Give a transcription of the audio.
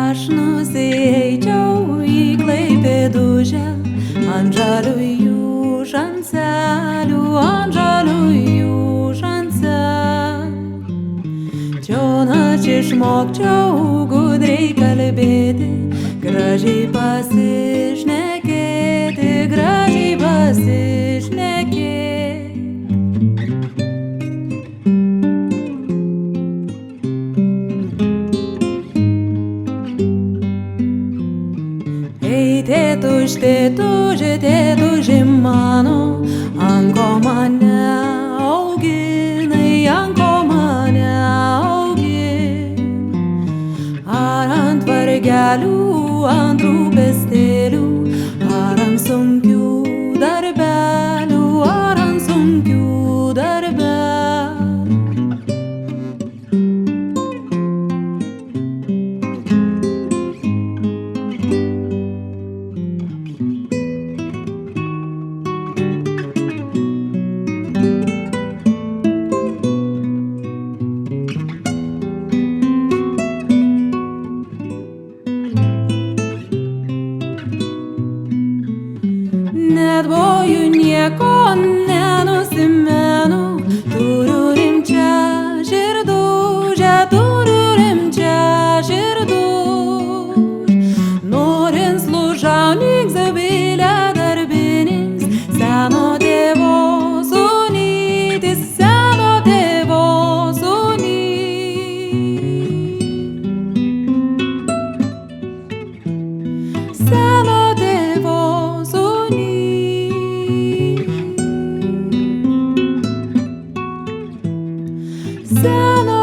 Aš nusieičiau į Klaipėdužę ant žaliųjų žanselių, ant žaliųjų žanselių. Čionas išmokčiau gudriai kalbėti, gražiai pasišnekėti, gražiai pasišnekėti. Ei, tėtuži mano, ant ko mane auginai, ant ko mane auginai. Ar ant vargelių, ant rūpestėlių, ar ant sunkių darbelių, ar ant sunkių darbelių. Net boju nieko nenusimenu, turiu rimčią širdūžę, turiu rimčią širdūžę. Norint služauninks, zabilę darbininks, seno tėvo sūnytis, seno tėvo sūnys. Seno tėvo sūnys. Seno